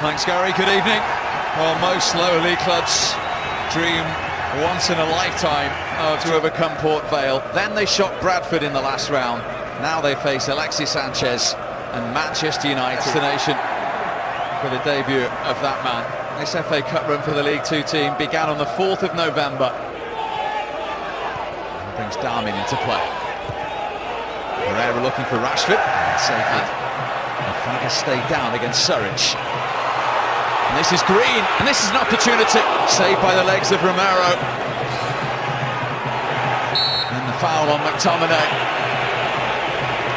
Thanks, Gary. Good evening. Well, most lower league clubs dream once in a lifetime to overcome Port Vale. Then they shocked Bradford in the last round. Now they face Alexis Sanchez and Manchester United. Destination for the debut of that man. This FA Cup run for the League Two team began on the 4th of November. And brings Darmin into play. Herrera looking for Rashford. Safely. Fraga stayed down against Surridge. And this is Green, and this is an opportunity. Saved by the legs of Romero. And the foul on McTominay.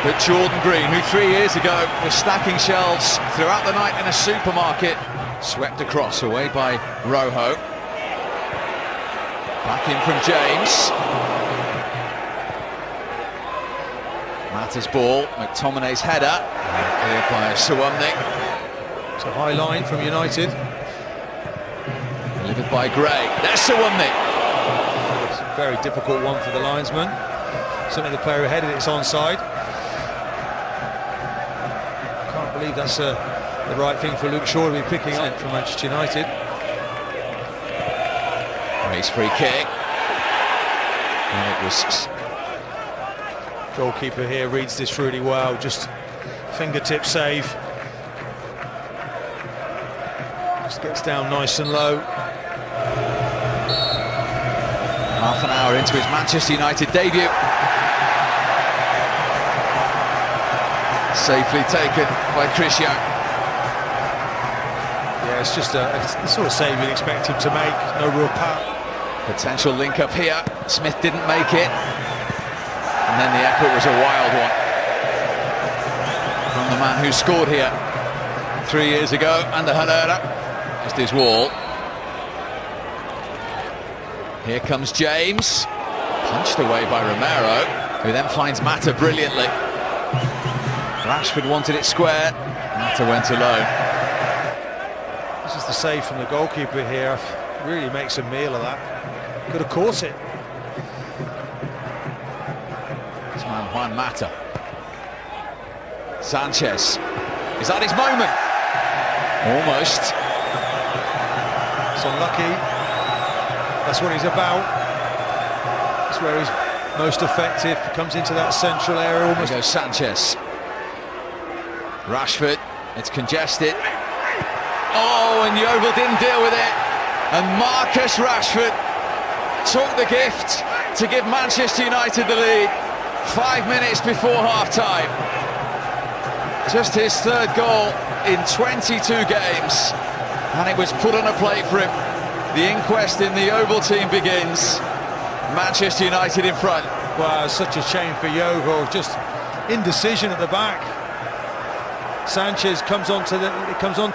But Jordan Green, who 3 years ago was stacking shelves throughout the night in a supermarket, swept across, away by Rojo. Back in from James. Mata's ball, McTominay's header. Cleared by Suwamni. It's a high line from United. Delivered by Gray. There's Suwamni. It's a very difficult one for the linesman. Certainly the player who headed it's onside. Can't believe that's the right thing for Luke Shaw to be picking up from Manchester United. Gray's free kick. And it was... Goalkeeper here reads this really well, just fingertip save. Just gets down nice and low. Half an hour into his Manchester United debut. Safely taken by Cristiano. Yeah, it's just a sort of save you'd expect him to make. No real power. Potential link up here. Smith didn't make it. And then the effort was a wild one from the man who scored here 3 years ago, under Herrera. Just his wall. Here comes James, punched away by Romero, who then finds Mata brilliantly. Rashford wanted it square, Mata went alone. This is the save from the goalkeeper here. Really makes a meal of that. Could have caught it. Juan Mata. Sanchez. Is that his moment? Almost. It's unlucky. That's what he's about. That's where he's most effective. Comes into that central area almost. There goes Sanchez. Rashford. It's congested. Oh, and Yeovil didn't deal with it. And Marcus Rashford took the gift to give Manchester United the lead. 5 minutes before half-time. Just his third goal in 22 games. And it was put on a plate for him. The inquest in the Yeovil team begins. Manchester United in front. Wow, it's such a shame for Yeovil. Just indecision at the back. Sanchez comes onto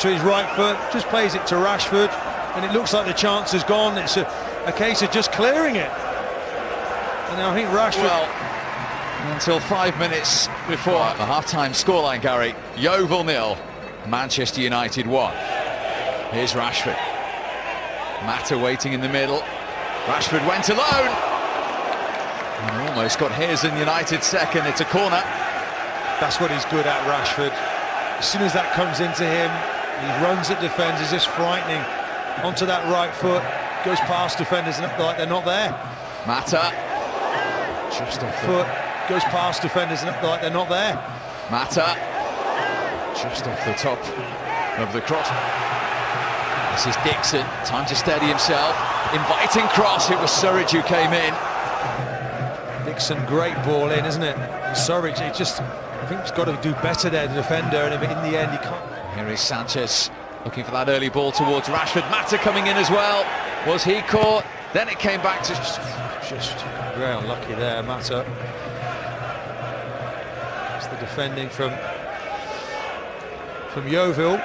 his right foot, just plays it to Rashford, and it looks like the chance is gone. It's a case of just clearing it. And I think Rashford... Well, until 5 minutes before the half-time scoreline, Gary. Yeovil 0, Manchester United 1. Here's Rashford. Mata waiting in the middle. Rashford went alone. And almost got his in United second. It's a corner. That's what he's good at, Rashford. As soon as that comes into him, he runs at defenders, just frightening. Onto that right foot, goes past defenders like they're not there. Mata. Just off foot. Goes past defenders like they're not there. Mata, just off the top of the cross. This is Dixon, time to steady himself. Inviting cross, it was Surridge who came in. Dixon, great ball in, isn't it? And Surridge, I think he's got to do better there, the defender, and in the end he can't. Here is Sanchez, looking for that early ball towards Rashford. Mata coming in as well. Was he caught? Then it came back to... Just very unlucky there, Mata. Defending from Yeovil.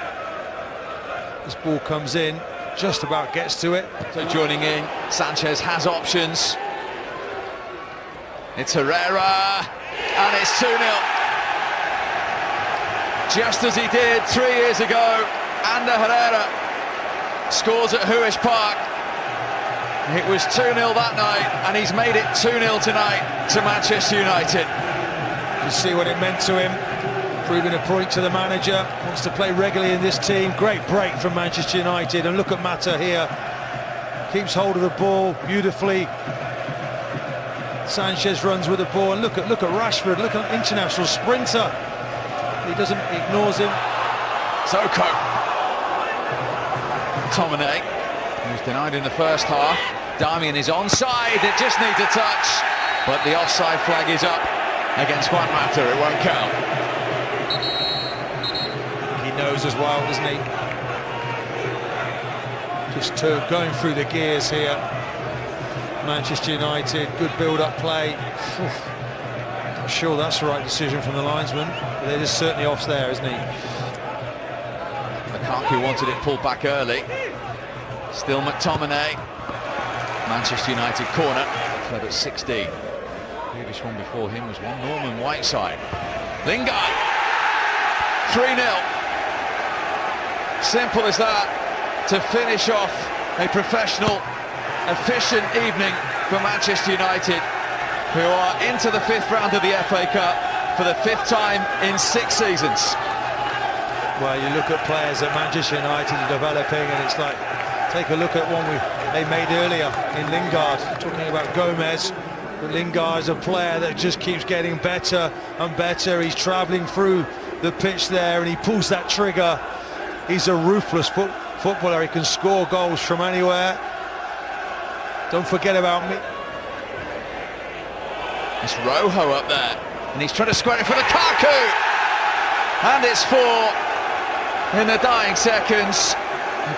This ball comes in, just about gets to it. So joining in, Sanchez has options. It's Herrera, and it's 2-0. Just as he did 3 years ago, Ander Herrera scores at Huish Park. It was 2-0 that night, and he's made it 2-0 tonight to Manchester United. You see what it meant to him. proving a point to the manager, wants to play regularly in this team. Great break from Manchester United, and look at Mata here, keeps hold of the ball beautifully. Sanchez runs with the ball, and look at Rashford, look at international sprinter. He ignores him. Soko. Tomine, he was denied in the first half. Darmian is onside, it just needs a touch, but the offside flag is up against Juan Mata, it won't count. He knows as well, doesn't he? Just going through the gears here. Manchester United, good build-up play. Not sure that's the right decision from the linesman, but it is certainly off there, isn't he? Lukaku wanted it pulled back early. Still McTominay. Manchester United corner, club at 16. The previous one before him was one Norman Whiteside. Lingard, 3-0. Simple as that to finish off a professional, efficient evening for Manchester United, who are into the 5th round of the FA Cup for the 5th time in 6 seasons. Well, you look at players that Manchester United are developing, and it's like, take a look at one they made earlier in Lingard, talking about Gomez. But Lingard is a player that just keeps getting better and better. He's travelling through the pitch there, and he pulls that trigger. He's a ruthless footballer. He can score goals from anywhere. Don't forget about me. It's Rojo up there, and he's trying to square it for Lukaku, and it's 4 in the dying seconds,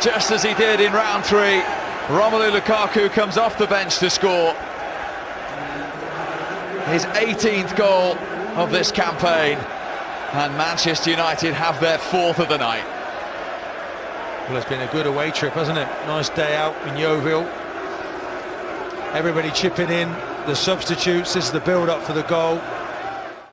just as he did in round 3. Romelu Lukaku comes off the bench to score his 18th goal of this campaign, and Manchester United have their 4th of the night. Well, it's been a good away trip, hasn't it? Nice day out in Yeovil. Everybody chipping in, the substitutes, this is the build-up for the goal.